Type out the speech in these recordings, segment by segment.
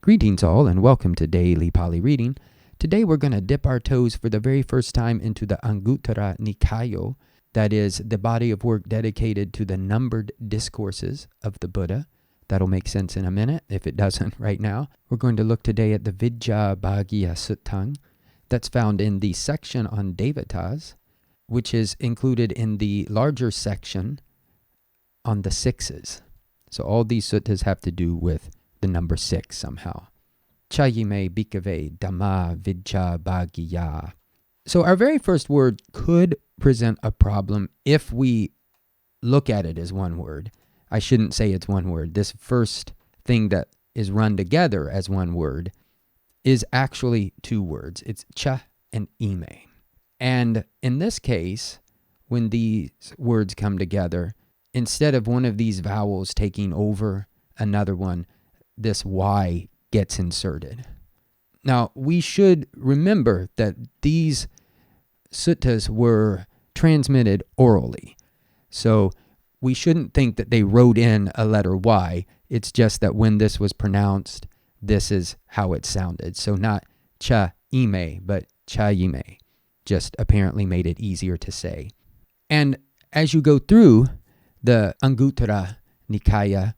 Greetings all and welcome to Daily Pali Reading. Today we're going to dip our toes for the very first time into the Anguttara Nikāya, that is the body of work dedicated to the numbered discourses of the Buddha. That'll make sense in a minute if it doesn't right now. We're going to look today at the Vijjābhāgiyasuttaṃ that's found in the section on Devatas, which is included in the larger section on the sixes. So all these suttas have to do with the number 6 somehow. Chayime bhikkhave dhamma vijjābhāgiyā. So our very first word could present a problem if we look at it as one word. I shouldn't say it's one word. This first thing that is run together as one word is actually two words. It's cha and ime. And in this case, when these words come together, instead of one of these vowels taking over another one, this Y gets inserted. Now, we should remember that these suttas were transmitted orally. So we shouldn't think that they wrote in a letter Y. It's just that when this was pronounced, this is how it sounded. So not cha-ime, but cha-ime. Just apparently made it easier to say. And as you go through the Anguttara Nikāya,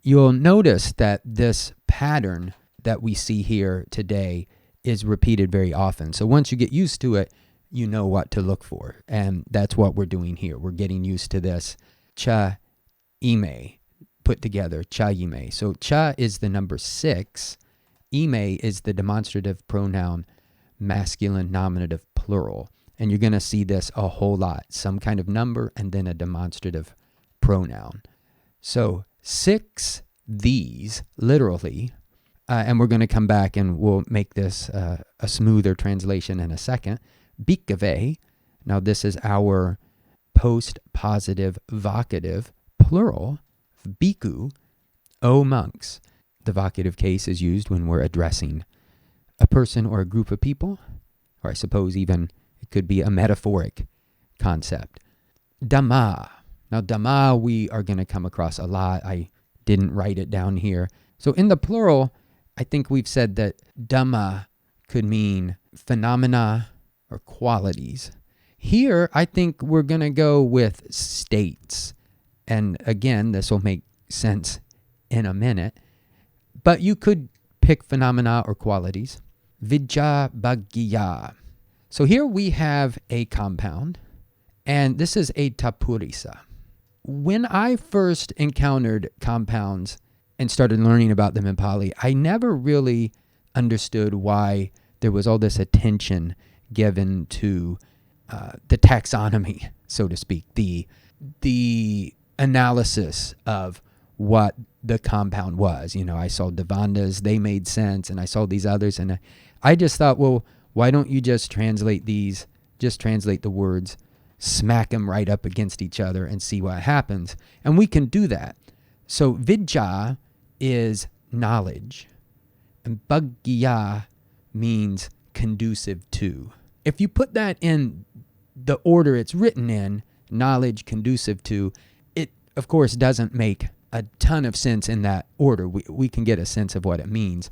you'll notice that this pattern that we see here today is repeated very often. So once you get used to it, you know what to look for. And that's what we're doing here. We're getting used to this cha-ime put together, cha-ime. So cha is the number 6. Ime is the demonstrative pronoun, masculine nominative plural. And you're going to see this a whole lot. Some kind of number and then a demonstrative pronoun. So 6 these, literally, and we're going to come back and we'll make this a smoother translation in a second. Bhikkhave, now this is our post-positive vocative plural, bhikkhu, O monks. The vocative case is used when we're addressing a person or a group of people, or I suppose even it could be a metaphoric concept. Dhamma. Now, Dhamma we are going to come across a lot. I didn't write it down here. So in the plural, I think we've said that Dhamma could mean phenomena or qualities. Here, I think we're going to go with states. And again, this will make sense in a minute. But you could pick phenomena or qualities. Vijjābhāgiyā. So here we have a compound, and this is a tapurisa. When I first encountered compounds and started learning about them in Pali, I never really understood why there was all this attention given to the taxonomy, so to speak, the analysis of what the compound was. You know, I saw Devandas, they made sense, and I saw these others, and I just thought, well, why don't you just translate these, just translate the words, smack them right up against each other and see what happens. And we can do that. So Vijja is knowledge. And bhāgiyā means conducive to. If you put that in the order it's written in, knowledge conducive to, it of course doesn't make a ton of sense in that order. We can get a sense of what it means.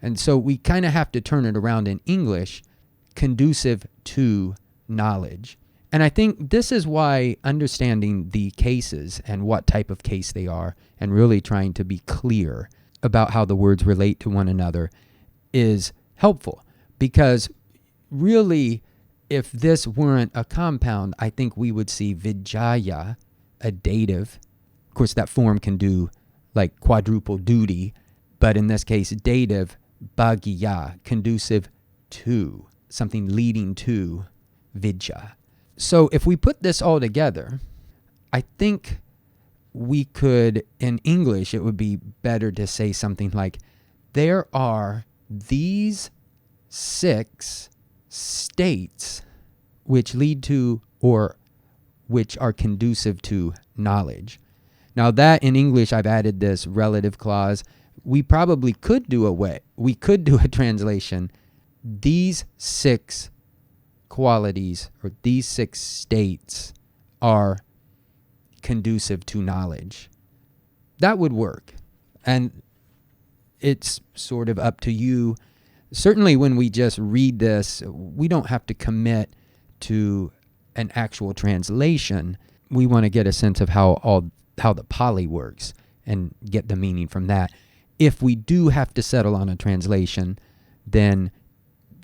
And so we kind of have to turn it around in English, conducive to knowledge. And I think this is why understanding the cases and what type of case they are and really trying to be clear about how the words relate to one another is helpful. Because really, if this weren't a compound, I think we would see vijjaya, a dative. Of course, that form can do like quadruple duty, but in this case, dative, bhāgiyā, conducive to, something leading to vijja. So if we put this all together, I think we could, in English, it would be better to say something like, there are these 6 states which lead to or which are conducive to knowledge. Now that in English, I've added this relative clause. We probably could do a translation. These 6 qualities or these 6 states are conducive to knowledge. That would work. And it's sort of up to you. Certainly when we just read this, we don't have to commit to an actual translation. We want to get a sense of how the Pali works and get the meaning from that. If we do have to settle on a translation, then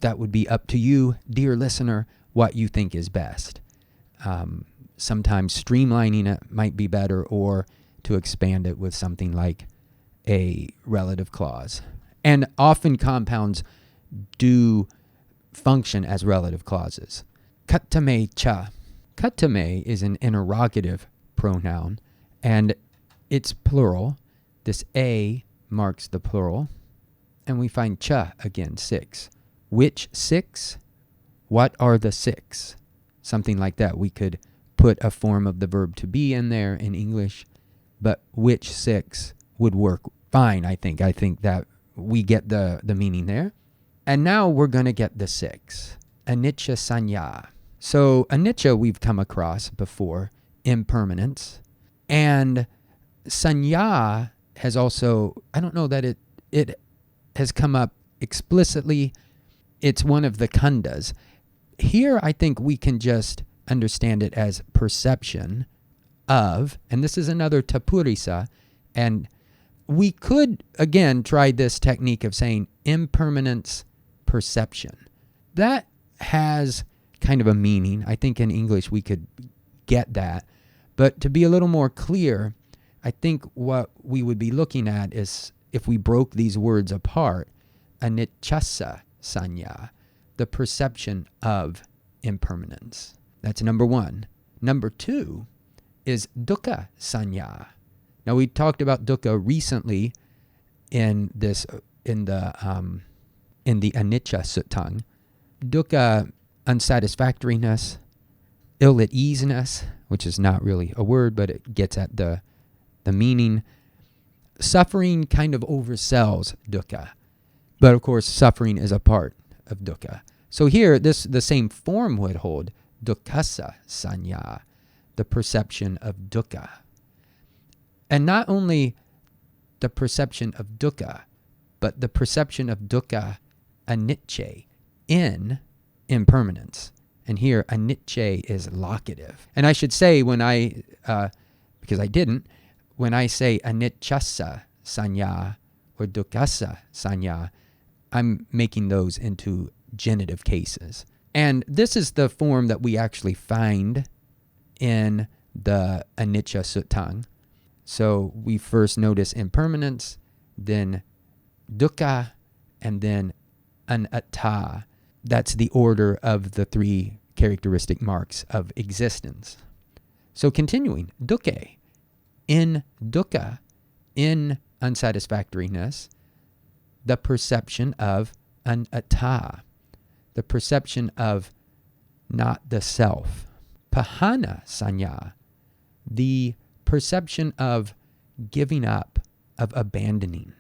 that would be up to you, dear listener, what you think is best. Sometimes streamlining it might be better, or to expand it with something like a relative clause. And often compounds do function as relative clauses. Kattame cha. Kattame is an interrogative pronoun, and it's plural. This a marks the plural. And we find cha again, 6. Which 6? What are the 6? Something like that. We could put a form of the verb to be in there in English, but which 6 would work fine, I think. I think that we get the meaning there. And now we're going to get the 6. Anicca sanya. So anicca we've come across before, impermanence. And sanya has also, I don't know that it has come up explicitly. It's one of the khandas. Here I think we can just understand it as perception of, and this is another tapurisa, and we could, again, try this technique of saying impermanence perception. That has kind of a meaning. I think in English we could get that. But to be a little more clear, I think what we would be looking at is, if we broke these words apart, anicca sanya, the perception of impermanence. That's number 1. Number 2 is dukkha sanya. Now we talked about dukkha recently in the Vijjābhāgiyasuttaṃ. Dukkha, unsatisfactoriness, ill-at-easeness, which is not really a word, but it gets at the meaning. Suffering kind of oversells dukkha, but of course suffering is a part of dukkha. So here, the same form would hold, dukkhasa sanya, the perception of dukkha. And not only the perception of dukkha, but the perception of dukkha anicca, in impermanence. And here, anicca is locative. And I should say, because I didn't, when I say aniccassa sanya or dukkhasa sanya, I'm making those into genitive cases. And this is the form that we actually find in the Vijjābhāgiyasuttaṃ. So we first notice impermanence, then dukkha, and then anatta. That's the order of the 3 characteristic marks of existence. So continuing, dukkha. In dukkha, in unsatisfactoriness, the perception of anatta, the perception of not the self. Pahana sanya, the perception of giving up, of abandoning.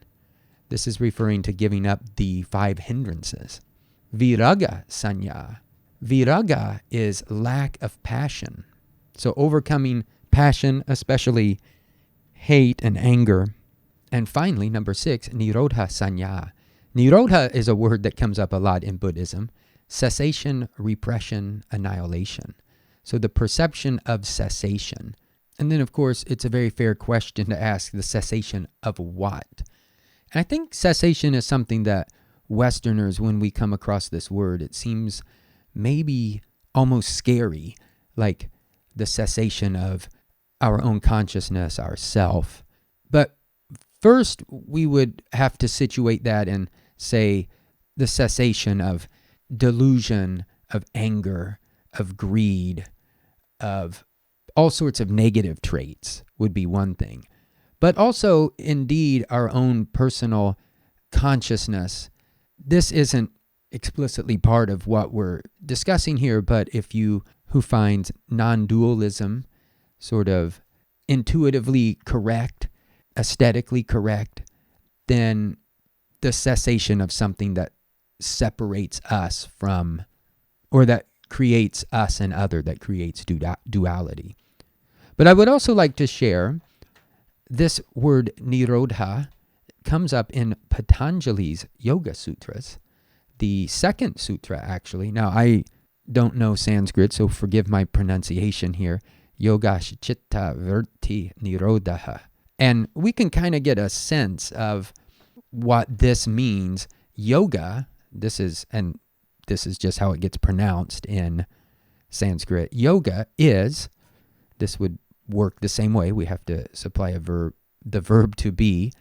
This is referring to giving up the 5 hindrances. Viraga sanya. Viraga is lack of passion. So overcoming passion, especially hate and anger. And finally, number 6, nirodha sanya. Nirodha is a word that comes up a lot in Buddhism. Cessation, repression, annihilation. So the perception of cessation. And then, of course, it's a very fair question to ask, the cessation of what? And I think cessation is something that Westerners, when we come across this word, it seems maybe almost scary, like the cessation of our own consciousness, our self. But first, we would have to situate that and say the cessation of delusion, of anger, of greed, of all sorts of negative traits would be one thing. But also, indeed, our own personal consciousness. This isn't explicitly part of what we're discussing here, but if you who finds non-dualism sort of intuitively correct, aesthetically correct, then the cessation of something that separates us from, or that creates us and other, that creates duality. But I would also like to share this word nirodha comes up in Patanjali's Yoga Sutras, the second sutra actually. Now, I don't know Sanskrit, so forgive my pronunciation here. Yoga Chitta Vritti Nirodha. And we can kind of get a sense of what this means. Yoga, this is just how it gets pronounced in Sanskrit. Yoga is, this would work the same way. We have to supply a verb, the verb to be,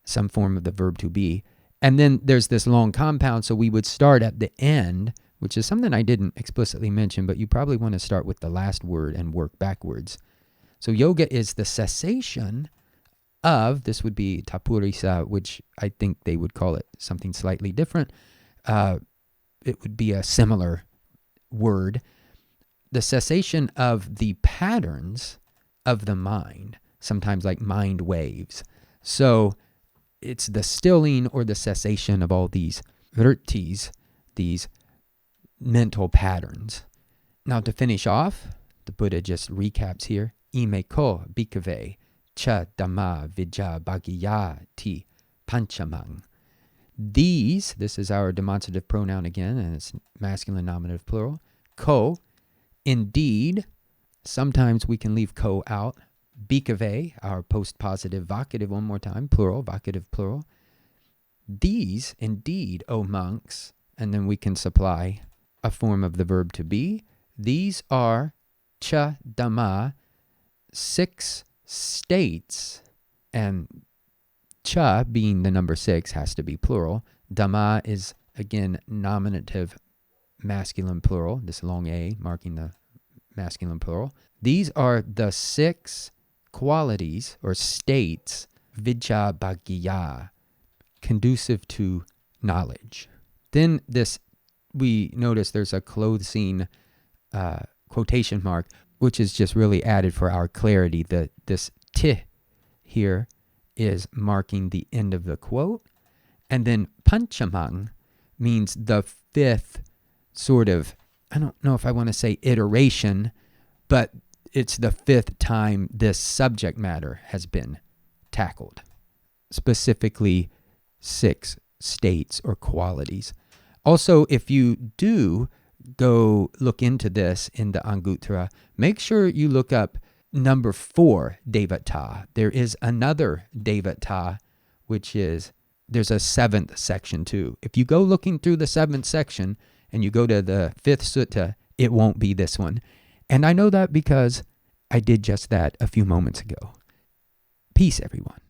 some form of the verb to be. And then there's this long compound, so we would start at the end, which is something I didn't explicitly mention, but you probably want to start with the last word and work backwards. So yoga is the cessation of, this would be tapurisa, which I think they would call it something slightly different. It would be a similar word. The cessation of the patterns of the mind, sometimes like mind waves. So it's the stilling or the cessation of all these vrittis, these mental patterns. Now to finish off, the Buddha just recaps here. Ime ko bhikkhave cha dhamma vijjābhāgiyā ti panchamang. These, this is our demonstrative pronoun again, and it's masculine nominative plural. Ko, indeed, sometimes we can leave ko out. Bhikkhave, our post-positive vocative, one more time, plural, vocative plural. These, indeed, O monks, and then we can supply a form of the verb to be. These are cha dhamma, 6 states, and cha being the number 6 has to be plural. Dhamma is, again, nominative masculine plural, this long A marking the masculine plural. These are the 6 qualities or states, Vijjābhāgiyā, conducive to knowledge. Then this, we notice there's a closing quotation mark, which is just really added for our clarity. This ti here is marking the end of the quote. And then panchamang means the 5th sort of, I don't know if I want to say iteration, but it's the 5th time this subject matter has been tackled. Specifically, 6 states or qualities. Also, if you do go look into this in the Anguttara, make sure you look up number 4, Devata. There is another Devata, which is, there's a 7th section too. If you go looking through the 7th section and you go to the 5th sutta, it won't be this one. And I know that because I did just that a few moments ago. Peace, everyone.